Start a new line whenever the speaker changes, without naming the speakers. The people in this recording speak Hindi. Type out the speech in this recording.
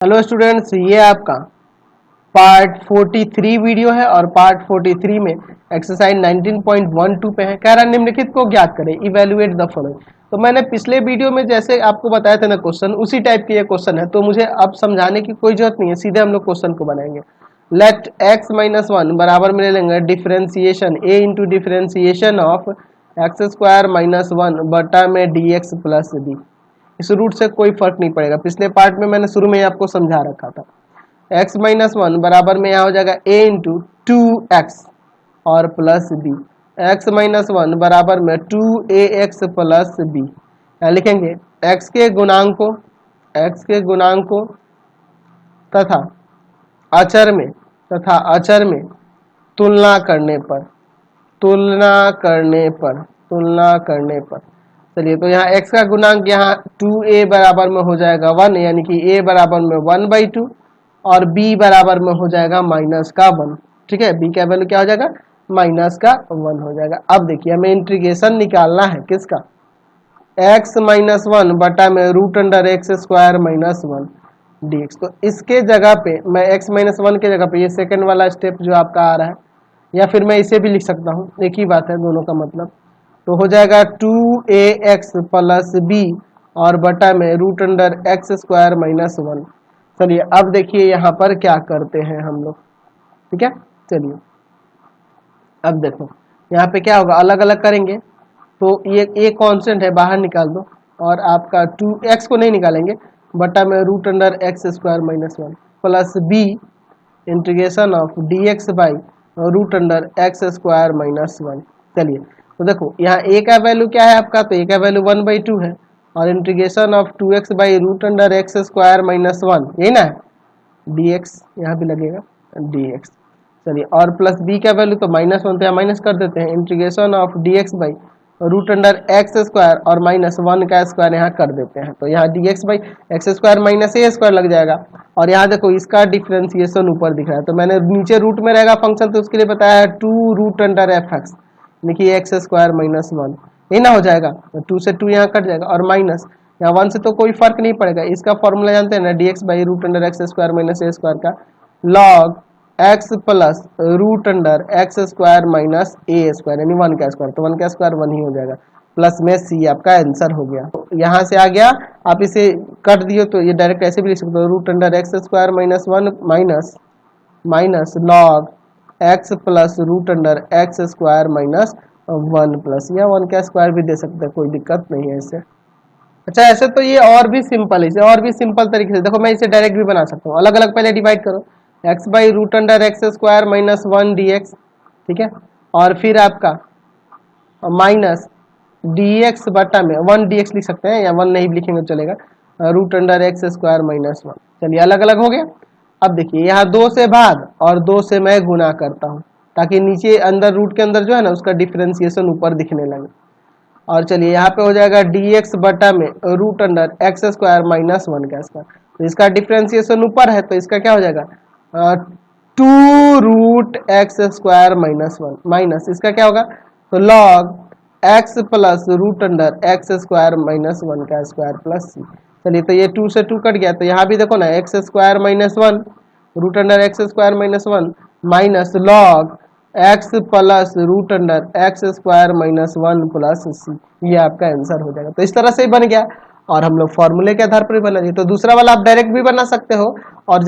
हेलो स्टूडेंट्स, ये आपका पार्ट 43 वीडियो है और पार्ट 43 में एक्सरसाइज 19.12 पे है। कह रहा निम्नलिखित को ज्ञात करें, इवेल्युएट द फॉलोइंग। तो मैंने पिछले वीडियो में जैसे आपको बताया था ना क्वेश्चन, उसी टाइप के ये क्वेश्चन है, तो मुझे अब समझाने की कोई जरूरत नहीं है, सीधे हम लोग क्वेश्चन को बनाएंगे। लेट x माइनस वन बराबर में ले लेंगे differentiation a into differentiation of x square minus one बटा में dx प्लस डी। इस रूट से कोई फर्क नहीं पड़ेगा, पिछले पार्ट में मैंने शुरू में ही आपको समझा रखा था। x माइनस वन बराबर में यहाँ हो जाएगा a इंटू टू एक्स और plus B. X minus one बराबर में 2ax प्लस बी। लिखेंगे x के गुणांकों तथा अचर में तुलना करने पर चलिए, तो यहाँ x का गुणांक यहाँ 2a बराबर में हो जाएगा 1, यानी कि a बराबर में 1/2 और b बराबर में हो जाएगा माइनस का 1। ठीक है, b का वैल्यू क्या हो जाएगा, माइनस का 1 हो जाएगा। अब देखिए हमें इंटीग्रेशन निकालना है किसका, x माइनस वन बटा में root under x square minus one dx। तो इसके जगह पे मैं x माइनस वन के जगह पे ये सेकंड वाला स्टेप जो आपका आ रहा है, या फिर मैं इसे भी लिख सकता हूँ, एक ही बात है दोनों का मतलब। तो हो जाएगा 2ax प्लस बी और बटा में root under x square minus one. चलिए अब देखिए यहाँ पर क्या करते हैं हम लोग। ठीक है, चलिए अब देखो यहाँ पे क्या होगा, अलग अलग करेंगे तो ये कांस्टेंट है, बाहर निकाल दो, और आपका 2x को नहीं निकालेंगे, बटा में root under x square minus one plus B integration of dx by root under x square minus one. चलिए तो देखो यहाँ a का वैल्यू क्या है आपका, तो a का वैल्यू 1/2 है और integration of 2x by root under x square minus one, यही ना है, dx यहाँ भी लगेगा dx। चलिए और प्लस b का वैल्यू तो माइनस वन, तो यहाँ माइनस कर देते हैं, integration of dx by root under x square और माइनस वन का स्क्वायर यहाँ कर देते हैं, तो यहाँ dx by X square minus A square लग जाएगा। और यहाँ देखो इसका डिफरेंशिएशन ऊपर दिख रहा है, तो मैंने नीचे रूट में रहेगा फंक्शन, तो उसके लिए बताया है 2 रूट अंडर एफ एक्स, देखिए एक्स स्क्वायर माइनस वन, ये ना हो जाएगा, तो 2 से 2 यहाँ कट जाएगा और माइनस यहाँ 1 से तो कोई फर्क नहीं पड़ेगा। इसका फॉर्मूला जानते हैं ना, dx by root under x square minus A square का log x plus root under x square minus A square, यानी 1 का स्क्वायर, तो 1 का स्क्वायर 1 ही हो जाएगा, प्लस में सी आपका आंसर हो गया। तो यहाँ से आ गया, आप इसे कट दियो तो ये डायरेक्ट ऐसे भी लिख सकते हो, root under x square minus one minus log x plus root under x square minus one plus, या 1 का स्क्वायर भी दे सकते हैं, कोई दिक्कत नहीं है इससे। अच्छा ऐसे तो ये और भी सिंपल है, इसे और भी सिंपल तरीके से देखो, मैं इसे डायरेक्ट भी बना सकता हूँ, अलग अलग पहले डिवाइड करो, X by root under x square minus one dx, ठीक है, और फिर आपका माइनस dx बटा में 1 dx लिख सकते हैं, या 1 नहीं लिखेंगे चलेगा, root under x square minus one. चलिए अलग अलग हो गया। अब देखिए यहाँ 2 से भाग और 2 से मैं गुना करता हूँ, ताकि नीचे अंदर रूट के अंदर जो है ना उसका डिफरेंशिएशन ऊपर दिखने लगे। और चलिए यहाँ पे हो जाएगा dx बटा में root under x square minus one का स्क्वायर, तो इसका डिफरेंशिएशन ऊपर है, तो इसका क्या हो जाएगा 2 root X square minus one, minus इसका क्या होगा, तो log x plus root under x square minus one का स्क्वायर प्लस सी। चलिए तो ये 2 से 2 कट गया, तो यहाँ भी देखो ना x square minus one root under x square minus one minus log x plus root under x square minus one plus c, ये आपका आंसर हो जाएगा। तो इस तरह से ही बन गया, और हम लोग फॉर्मूले के आधार पर भी बना दिए। तो दूसरा वाला आप डायरेक्ट भी बना सकते हो,